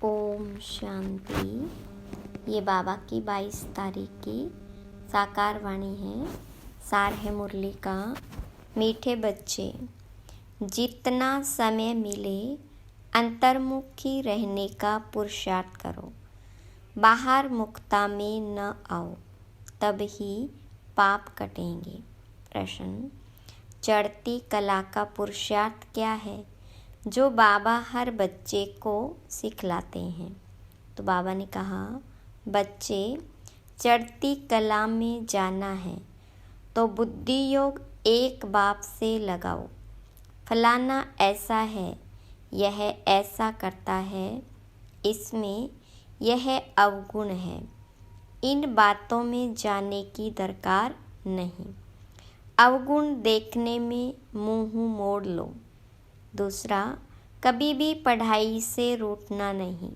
ओम शांति। ये बाबा की 22 तारीख की साकार वाणी है। सार है मुरली का। मीठे बच्चे, जितना समय मिले अंतर्मुखी रहने का पुरुषार्थ करो। बाहर मुक्ता में न आओ, तब ही पाप कटेंगे। प्रश्न, चढ़ती कला का पुरुषार्थ क्या है जो बाबा हर बच्चे को सिखलाते हैं? तो बाबा ने कहा, बच्चे, चढ़ती कला में जाना है तो बुद्धि योग एक बाप से लगाओ। फलाना ऐसा है, यह ऐसा करता है, इसमें यह अवगुण है। इन बातों में जाने की दरकार नहीं। अवगुण देखने में मुंह मोड़ लो। दूसरा, कभी भी पढ़ाई से रूठना नहीं।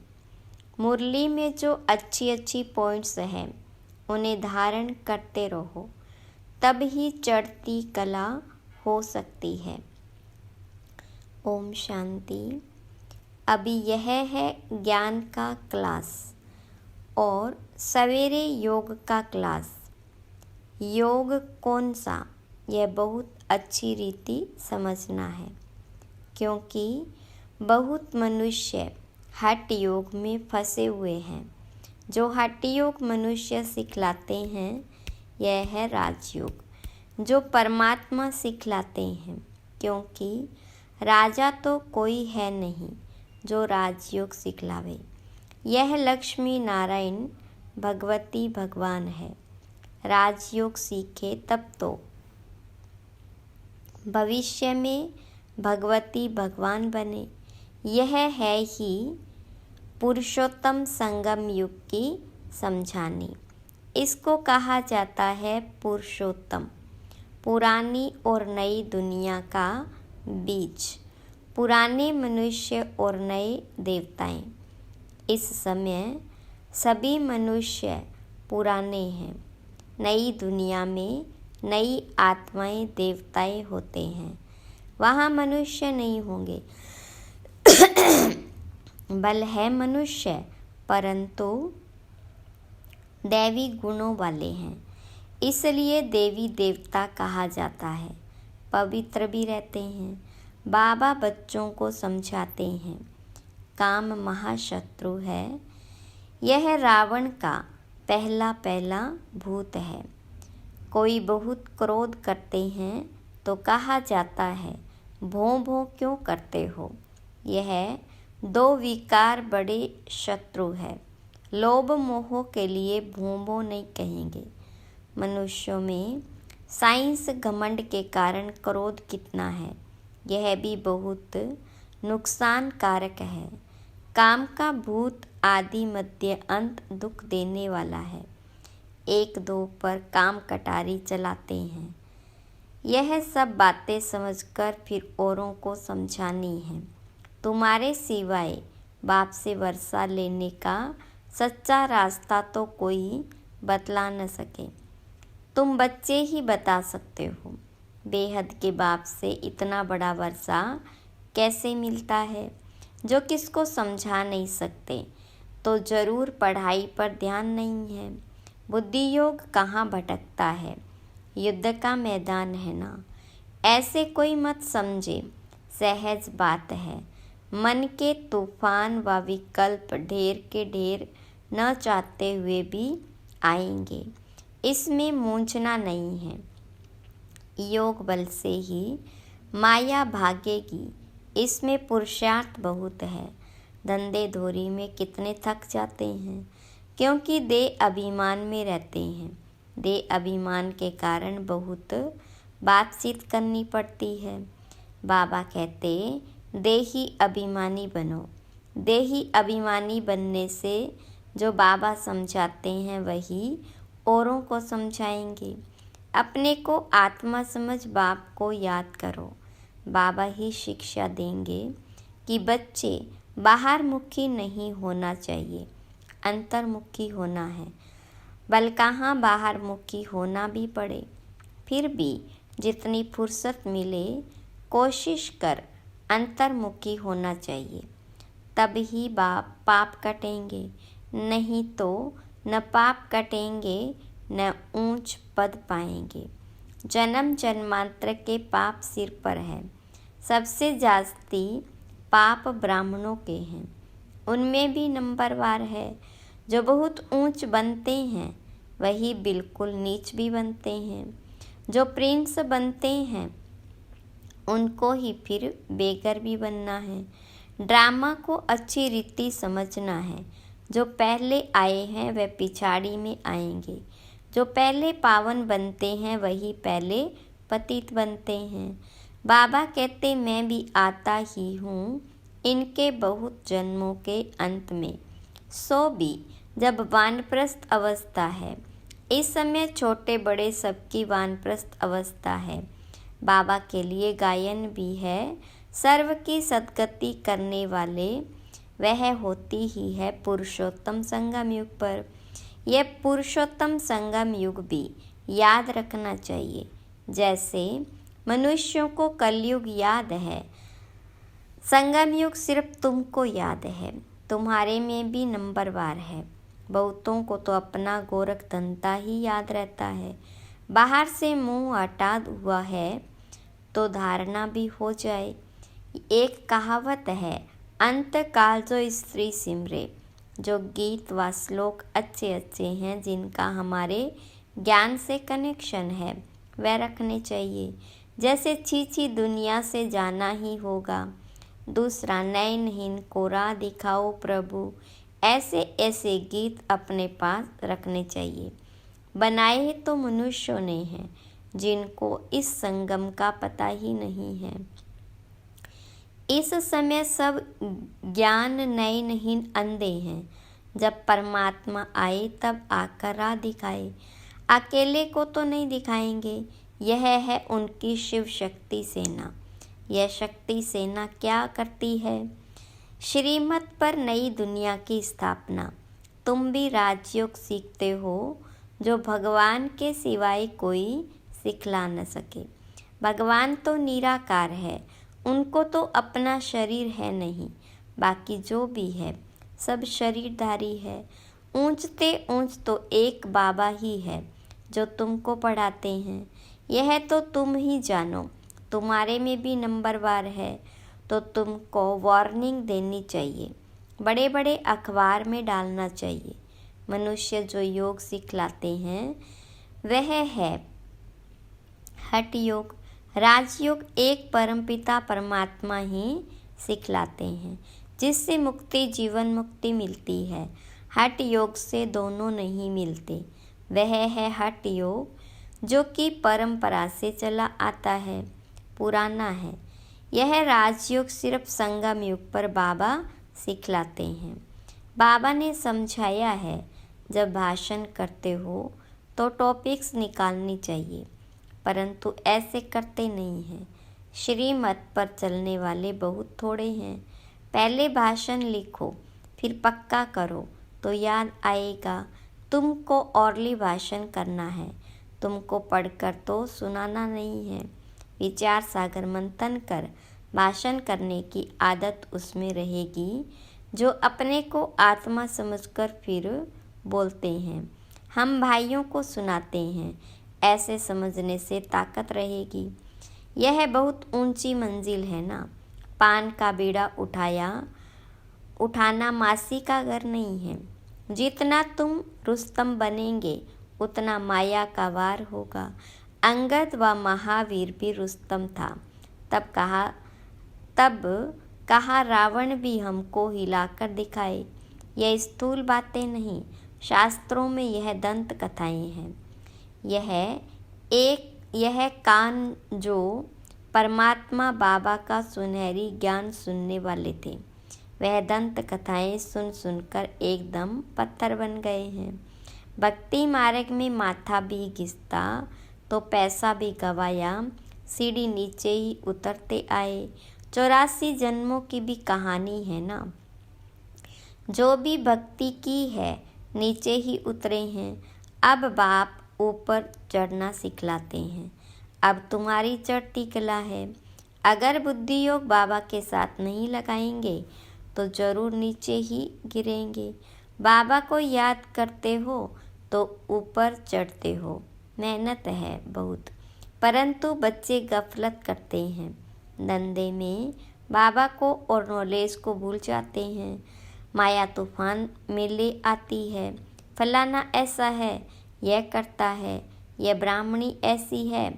मुरली में जो अच्छी पॉइंट्स हैं उन्हें धारण करते रहो, तब ही चढ़ती कला हो सकती है। ओम शांति। अभी यह है ज्ञान का क्लास और सवेरे योग का क्लास। योग कौन सा, यह बहुत अच्छी रीति समझना है, क्योंकि बहुत मनुष्य हठ योग में फंसे हुए हैं। जो हठ योग मनुष्य सिखलाते हैं यह है राजयोग, जो परमात्मा सिखलाते हैं, क्योंकि राजा तो कोई है नहीं जो राजयोग सिखलावे। यह लक्ष्मी नारायण भगवती भगवान है। राजयोग सीखे तब तो भविष्य में भगवती भगवान बने। यह है ही पुरुषोत्तम संगम युग की समझानी। इसको कहा जाता है पुरुषोत्तम, पुरानी और नई दुनिया का बीज, पुराने मनुष्य और नए देवताएं। इस समय सभी मनुष्य पुराने हैं। नई दुनिया में नई आत्माएं देवताएं होते हैं। वहाँ मनुष्य नहीं होंगे। बल है मनुष्य, परंतु दैवी गुणों वाले हैं, इसलिए देवी देवता कहा जाता है। पवित्र भी रहते हैं। बाबा बच्चों को समझाते हैं, काम महाशत्रु है। यह रावण का पहला भूत है। कोई बहुत क्रोध करते हैं तो कहा जाता है, भों भों क्यों करते हो? यह दो विकार बड़े शत्रु है। लोभ मोह के लिए भों भों नहीं कहेंगे। मनुष्यों में साइंस घमंड के कारण क्रोध कितना है, यह भी बहुत नुकसानकारक है। काम का भूत आदि मध्य अंत दुख देने वाला है। एक दो पर काम कटारी चलाते हैं। यह सब बातें समझकर फिर औरों को समझानी है। तुम्हारे सिवाय बाप से वर्षा लेने का सच्चा रास्ता तो कोई बतला न सके। तुम बच्चे ही बता सकते हो। बेहद के बाप से इतना बड़ा वर्षा कैसे मिलता है, जो किसको समझा नहीं सकते, तो जरूर पढ़ाई पर ध्यान नहीं है। बुद्धि योग कहाँ भटकता है, युद्ध का मैदान है ना। ऐसे कोई मत समझे, सहज बात है। मन के तूफान व विकल्प ढेर के ढेर न चाहते हुए भी आएंगे। इसमें मूंझना नहीं है। योग बल से ही माया भागेगी। इसमें पुरुषार्थ बहुत है। धंधे धोरी में कितने थक जाते हैं, क्योंकि देह अभिमान में रहते हैं। देह अभिमान के कारण बहुत बातचीत करनी पड़ती है। बाबा कहते, देही अभिमानी बनो। देही अभिमानी बनने से जो बाबा समझाते हैं वही औरों को समझाएंगे। अपने को आत्मा समझ बाप को याद करो। बाबा ही शिक्षा देंगे कि बच्चे बाहर मुखी नहीं होना चाहिए, अंतर्मुखी होना है। बल कहाँ बाहर मुखी होना भी पड़े, फिर भी जितनी फुर्सत मिले कोशिश कर अंतर्मुखी होना चाहिए। तब ही पाप कटेंगे, नहीं तो न पाप कटेंगे न ऊंच पद पाएंगे। जन्म जन्मांतर के पाप सिर पर है। सबसे जास्ती पाप ब्राह्मणों के हैं, उनमें भी नंबरवार है। जो बहुत ऊंच बनते हैं वही बिल्कुल नीच भी बनते हैं। जो प्रिंस बनते हैं उनको ही फिर बेगर भी बनना है। ड्रामा को अच्छी रीति समझना है। जो पहले आए हैं वह पिछाड़ी में आएंगे। जो पहले पावन बनते हैं वही पहले पतित बनते हैं। बाबा कहते मैं भी आता ही हूँ इनके बहुत जन्मों के अंत में। सो भी जब वानप्रस्थ अवस्था है, इस समय छोटे बड़े सबकी वानप्रस्थ अवस्था है। बाबा के लिए गायन भी है। सर्व की सद्गति करने वाले वह होती ही है पुरुषोत्तम संगम युग पर। यह पुरुषोत्तम संगम युग भी याद रखना चाहिए। जैसे मनुष्यों को कलयुग याद है, संगम युग सिर्फ तुमको याद है। तुम्हारे में भी नंबरवार है। बहुतों को तो अपना गोरख धंधा ही याद रहता है। बाहर से मुंह हटा हुआ है तो धारणा भी हो जाए। एक कहावत है, अंत काल जो स्त्री सिमरे। जो गीत व श्लोक अच्छे अच्छे हैं जिनका हमारे ज्ञान से कनेक्शन है वह रखने चाहिए। जैसे छी दुनिया से जाना ही होगा, दूसरा नयनहीन को राह दिखाओ प्रभु, ऐसे ऐसे गीत अपने पास रखने चाहिए। बनाए तो मनुष्यों ने हैं जिनको इस संगम का पता ही नहीं है। इस समय सब ज्ञान नयनहीन अंधे हैं। जब परमात्मा आए तब आकर राह दिखाए। अकेले को तो नहीं दिखाएंगे। यह है उनकी शिव शक्ति सेना। यह शक्ति सेना क्या करती है? श्रीमत पर नई दुनिया की स्थापना। तुम भी राजयोग सीखते हो जो भगवान के सिवाय कोई सिखला न सके। भगवान तो निराकार है, उनको तो अपना शरीर है नहीं। बाकी जो भी है सब शरीरधारी है। ऊंचते ऊंच तो एक बाबा ही है जो तुमको पढ़ाते हैं। यह तो तुम ही जानो। तुम्हारे में भी नंबरवार है तो तुमको वार्निंग देनी चाहिए, बड़े बड़े अखबार में डालना चाहिए। मनुष्य जो योग सिखलाते हैं वह है हठ योग। राजयोग एक परमपिता परमात्मा ही सिखलाते हैं, जिससे मुक्ति जीवन मुक्ति मिलती है। हठ योग से दोनों नहीं मिलते। वह है हठ योग जो कि परंपरा से चला आता है, पुराना है। यह राजयोग सिर्फ संगम युग पर बाबा सिखलाते हैं। बाबा ने समझाया है, जब भाषण करते हो तो टॉपिक्स निकालनी चाहिए, परंतु ऐसे करते नहीं हैं। श्रीमत पर चलने वाले बहुत थोड़े हैं। पहले भाषण लिखो फिर पक्का करो तो याद आएगा। तुमको औरली भाषण करना है, तुमको पढ़कर तो सुनाना नहीं है। विचार सागर मंथन कर भाषण करने की आदत उसमें रहेगी जो अपने को आत्मा समझकर फिर बोलते हैं। हम भाइयों को सुनाते हैं, ऐसे समझने से ताकत रहेगी। यह बहुत ऊंची मंजिल है ना। पान का बीड़ा उठाना मासी का घर नहीं है। जितना तुम रुस्तम बनेंगे उतना माया का वार होगा। अंगद व महावीर भी रुस्तम था। तब कहा रावण भी हमको हिलाकर दिखाए। यह स्थूल बातें नहीं, शास्त्रों में यह दंत कथाएं हैं। यह कान जो परमात्मा बाबा का सुनहरी ज्ञान सुनने वाले थे, वह दंत कथाएं सुन सुनकर एकदम पत्थर बन गए हैं। भक्ति मार्ग में माथा भी घिसता तो पैसा भी गवाया, सीढ़ी नीचे ही उतरते आए। 84 जन्मों की भी कहानी है ना। जो भी भक्ति की है नीचे ही उतरे हैं। अब बाप ऊपर चढ़ना सिखलाते हैं। अब तुम्हारी चढ़ती कला है। अगर बुद्धि योग बाबा के साथ नहीं लगाएंगे तो ज़रूर नीचे ही गिरेंगे। बाबा को याद करते हो तो ऊपर चढ़ते हो। मेहनत है बहुत, परंतु बच्चे गफलत करते हैं। धंधे में बाबा को और नॉलेज को भूल जाते हैं। माया तूफान में ले आती है। फलाना ऐसा है, यह करता है, यह ब्राह्मणी ऐसी है,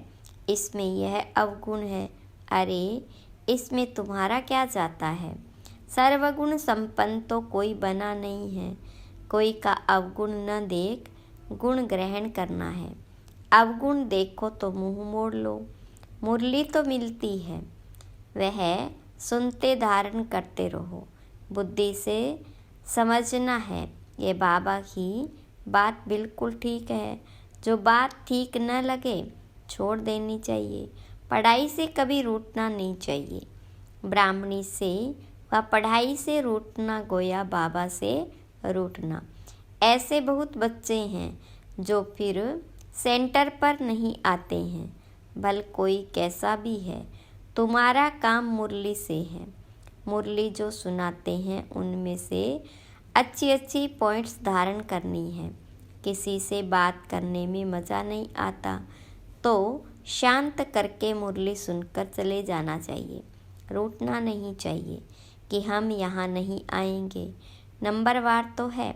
इसमें यह अवगुण है। अरे इसमें तुम्हारा क्या जाता है? सर्वगुण संपन्न तो कोई बना नहीं है। कोई का अवगुण न देख गुण ग्रहण करना है। अवगुण देखो तो मुंह मोड़ लो। मुरली तो मिलती है, वह सुनते धारण करते रहो। बुद्धि से समझना है, ये बाबा की बात बिल्कुल ठीक है। जो बात ठीक न लगे छोड़ देनी चाहिए। पढ़ाई से कभी रूठना नहीं चाहिए। ब्राह्मणी से व पढ़ाई से रूठना गोया बाबा से रूठना। ऐसे बहुत बच्चे हैं जो फिर सेंटर पर नहीं आते हैं। भल कोई कैसा भी है, तुम्हारा काम मुरली से है। मुरली जो सुनाते हैं उनमें से अच्छी अच्छी पॉइंट्स धारण करनी है। किसी से बात करने में मज़ा नहीं आता तो शांत करके मुरली सुनकर चले जाना चाहिए। रूठना नहीं चाहिए कि हम यहाँ नहीं आएंगे। नंबरवार तो है,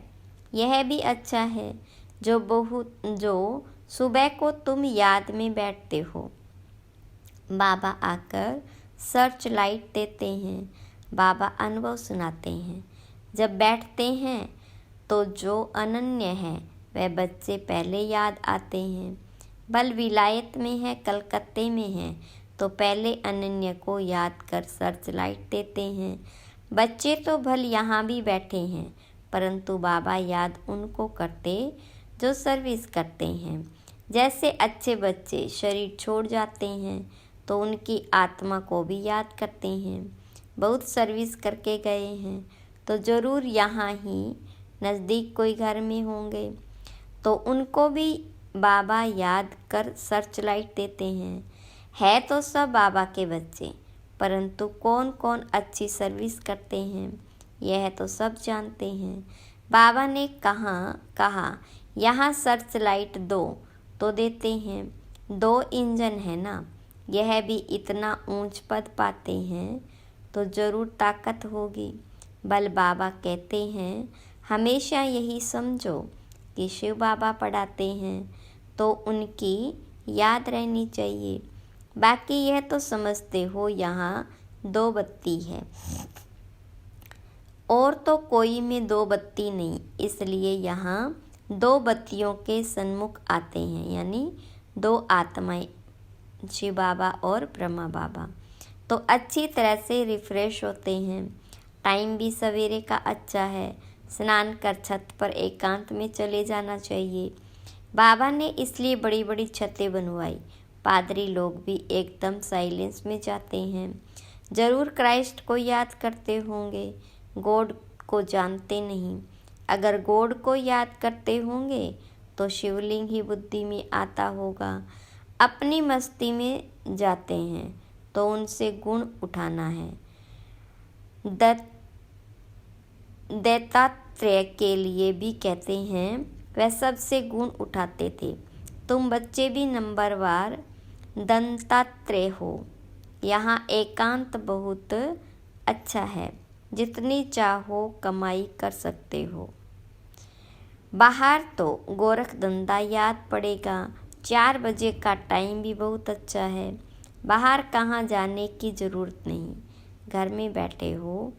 यह भी अच्छा है जो सुबह को तुम याद में बैठते हो। बाबा आकर सर्च लाइट देते हैं। बाबा अनुभव सुनाते हैं। जब बैठते हैं तो जो अनन्य है वह बच्चे पहले याद आते हैं। भल विलायत में है, कलकत्ते में है, तो पहले अनन्य को याद कर सर्च लाइट देते हैं। बच्चे तो भल यहाँ भी बैठे हैं, परंतु बाबा याद उनको करते जो सर्विस करते हैं। जैसे अच्छे बच्चे शरीर छोड़ जाते हैं तो उनकी आत्मा को भी याद करते हैं। बहुत सर्विस करके गए हैं तो ज़रूर यहाँ ही नज़दीक कोई घर में होंगे, तो उनको भी बाबा याद कर सर्च लाइट देते हैं। है तो सब बाबा के बच्चे, परंतु कौन कौन अच्छी सर्विस करते हैं यह तो सब जानते हैं। बाबा ने कहा यहाँ सर्च लाइट दो तो देते हैं। 2 इंजन है ना, यह भी इतना ऊंच पद पाते हैं तो ज़रूर ताकत होगी। बल बाबा कहते हैं हमेशा यही समझो कि शिव बाबा पढ़ाते हैं तो उनकी याद रहनी चाहिए। बाकी यह तो समझते हो यहाँ 2 बत्ती है और तो कोई में 2 बत्ती नहीं, इसलिए यहाँ 2 बत्तियों के सन्मुख आते हैं, यानी 2 आत्माएं, शिव बाबा और ब्रह्मा बाबा, तो अच्छी तरह से रिफ्रेश होते हैं। टाइम भी सवेरे का अच्छा है। स्नान कर छत पर एकांत में चले जाना चाहिए। बाबा ने इसलिए बड़ी बड़ी छतें बनवाई। पादरी लोग भी एकदम साइलेंस में जाते हैं। ज़रूर क्राइस्ट को याद करते होंगे, गॉड को जानते नहीं। अगर गॉड को याद करते होंगे तो शिवलिंग ही बुद्धि में आता होगा। अपनी मस्ती में जाते हैं तो उनसे गुण उठाना है। दत्तात्रेय के लिए भी कहते हैं वह सबसे गुण उठाते थे। तुम बच्चे भी नंबरवार दत्तात्रेय हो। यहाँ एकांत बहुत अच्छा है, जितनी चाहो कमाई कर सकते हो। बाहर तो गोरख धंधा याद पड़ेगा। 4 बजे का टाइम भी बहुत अच्छा है। बाहर कहाँ जाने की ज़रूरत नहीं, घर में बैठे हो।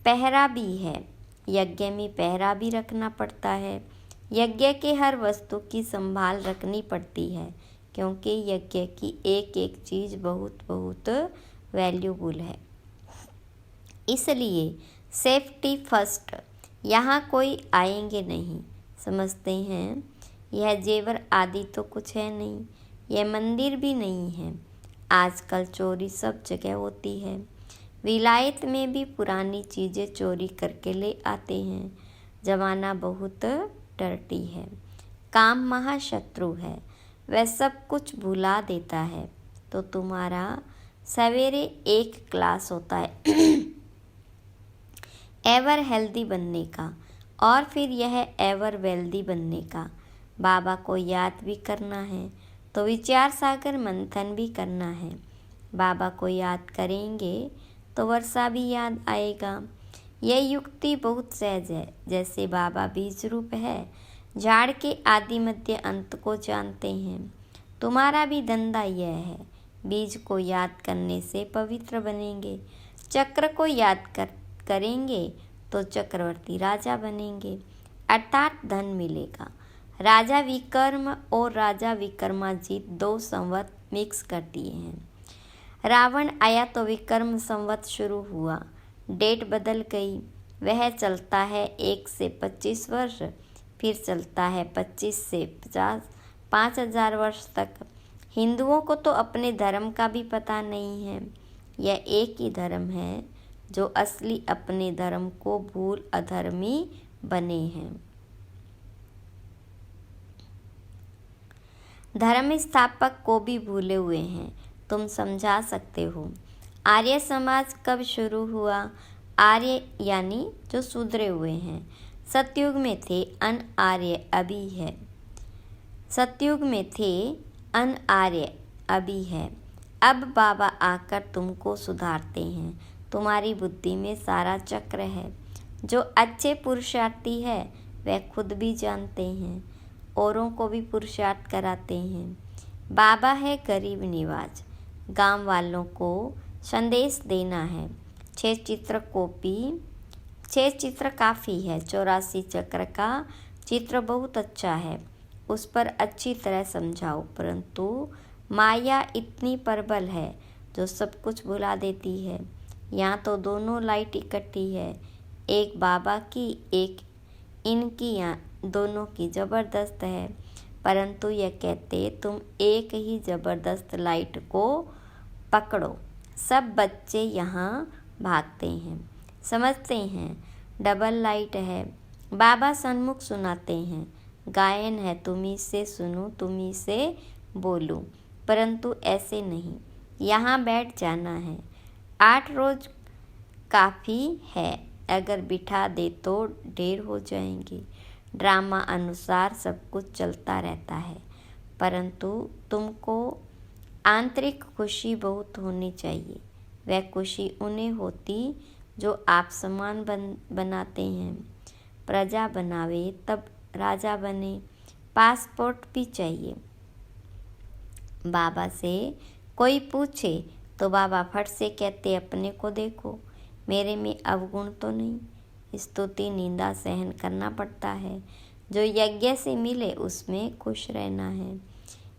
पहरा भी है, यज्ञ में पहरा भी रखना पड़ता है। यज्ञ के हर वस्तु की संभाल रखनी पड़ती है, क्योंकि यज्ञ की एक एक चीज़ बहुत बहुत वैल्यूबल है। इसलिए सेफ्टी फर्स्ट। यहाँ कोई आएंगे नहीं, समझते हैं यह जेवर आदि तो कुछ है नहीं, यह मंदिर भी नहीं है। आजकल चोरी सब जगह होती है। विलायत में भी पुरानी चीज़ें चोरी करके ले आते हैं। ज़माना बहुत डर्टी है। काम महाशत्रु है, वह सब कुछ भुला देता है। तो तुम्हारा सवेरे 1 क्लास होता है एवर हेल्दी बनने का, और फिर यह एवर वेल्दी बनने का। बाबा को याद भी करना है तो विचार सागर मंथन भी करना है। बाबा को याद करेंगे तो वर्षा भी याद आएगा। यह युक्ति बहुत सहज है। जैसे बाबा बीज रूप है, झाड़ के आदि मध्य अंत को जानते हैं। तुम्हारा भी धंधा यह है, बीज को याद करने से पवित्र बनेंगे। चक्र को याद करेंगे तो चक्रवर्ती राजा बनेंगे, अर्थात धन मिलेगा। राजा विक्रम और राजा विक्रमाजीत 2 संवत मिक्स कर दिए हैं। रावण आया तो विक्रम संवत शुरू हुआ, डेट बदल गई। वह चलता है 1 से 25 वर्ष, फिर चलता है 25 से 5000 वर्ष तक। हिंदुओं को तो अपने धर्म का भी पता नहीं है। यह एक ही धर्म है जो असली अपने धर्म को भूल अधर्मी बने हैं। धर्म स्थापक को भी भूले हुए हैं। तुम समझा सकते हो। आर्य समाज कब शुरू हुआ? आर्य यानी जो सुधरे हुए हैं। सतयुग में थे, अन आर्य अभी है। सतयुग में थे, अन आर्य अभी है। अब बाबा आकर तुमको सुधारते हैं। तुम्हारी बुद्धि में सारा चक्र है। जो अच्छे पुरुषार्थी है वह खुद भी जानते हैं, औरों को भी पुरुषार्थ कराते हैं। बाबा है गरीब निवाज। गांव वालों को संदेश देना है। 6 चित्र काफ़ी है। 84 चक्र का चित्र बहुत अच्छा है, उस पर अच्छी तरह समझाओ। परंतु माया इतनी प्रबल है जो सब कुछ भुला देती है। यहाँ तो दोनों लाइट इकट्ठी है, एक बाबा की एक इनकी, यहाँ दोनों की ज़बरदस्त है। परंतु यह कहते तुम एक ही ज़बरदस्त लाइट को पकड़ो। सब बच्चे यहाँ भागते हैं, समझते हैं डबल लाइट है। बाबा सन्मुख सुनाते हैं, गायन है तुम्ही से सुनूं तुम्ही से बोलूं। परंतु ऐसे नहीं, यहाँ बैठ जाना है। 8 रोज काफ़ी है, अगर बिठा दे तो ढेर हो जाएंगे। ड्रामा अनुसार सब कुछ चलता रहता है, परंतु तुमको आंतरिक खुशी बहुत होनी चाहिए। वह खुशी उन्हें होती जो आप समान बनाते हैं। प्रजा बनावे तब राजा बने। पासपोर्ट भी चाहिए। बाबा से कोई पूछे तो बाबा फट से कहते अपने को देखो, मेरे में अवगुण तो नहीं। स्तुति निंदा सहन करना पड़ता है। जो यज्ञ से मिले उसमें खुश रहना है।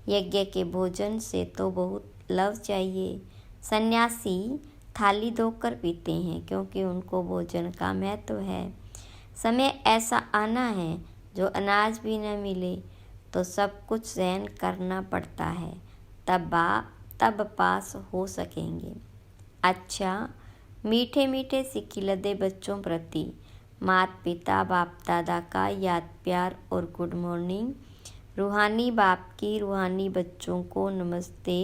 यज्ञ के भोजन से तो बहुत लव चाहिए। सन्यासी थाली धोकर पीते हैं क्योंकि उनको भोजन का महत्व है। समय ऐसा आना है जो अनाज भी न मिले तो सब कुछ सहन करना पड़ता है, तब पास हो सकेंगे। अच्छा, मीठे मीठे सिकिलदे बच्चों प्रति माता पिता बाप दादा का याद प्यार और गुड मॉर्निंग। रूहानी बाप की रूहानी बच्चों को नमस्ते।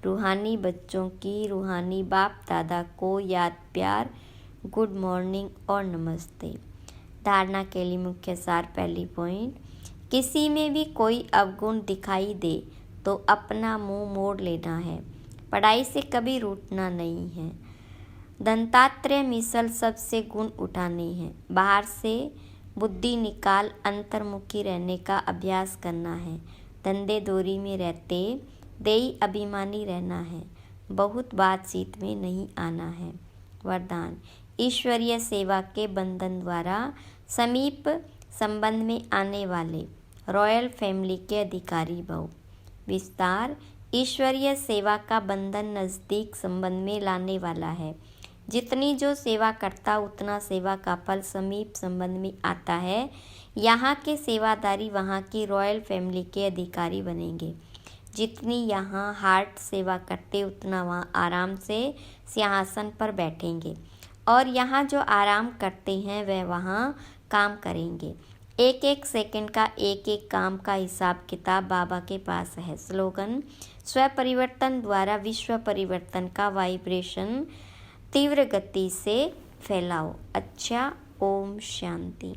रूहानी बच्चों की रूहानी बाप दादा को याद प्यार, गुड मॉर्निंग और नमस्ते। धारणा के लिए मुख्य सार। पहली पॉइंट, किसी में भी कोई अवगुण दिखाई दे तो अपना मुंह मोड़ लेना है। पढ़ाई से कभी रूठना नहीं है। दंतात्रेय मिसल सबसे गुण उठाने हैं। बाहर से बुद्धि निकाल अंतर्मुखी रहने का अभ्यास करना है। धंधे दोरी में रहते देई अभिमानी रहना है। बहुत बातचीत में नहीं आना है। वरदान, ईश्वरीय सेवा के बंधन द्वारा समीप संबंध में आने वाले रॉयल फैमिली के अधिकारी भव। विस्तार, ईश्वरीय सेवा का बंधन नज़दीक संबंध में लाने वाला है। जितनी जो सेवा करता उतना सेवा का फल समीप संबंध में आता है। यहाँ के सेवादारी वहाँ की रॉयल फैमिली के अधिकारी बनेंगे। जितनी यहाँ हार्ट सेवा करते उतना वहाँ आराम से सिंहासन पर बैठेंगे, और यहाँ जो आराम करते हैं वह वहाँ काम करेंगे। एक एक सेकंड का एक एक काम का हिसाब किताब बाबा के पास है। स्लोगन, स्व परिवर्तन द्वारा विश्व परिवर्तन का वाइब्रेशन तीव्र गति से फैलाओ। अच्छा, ओम शांति।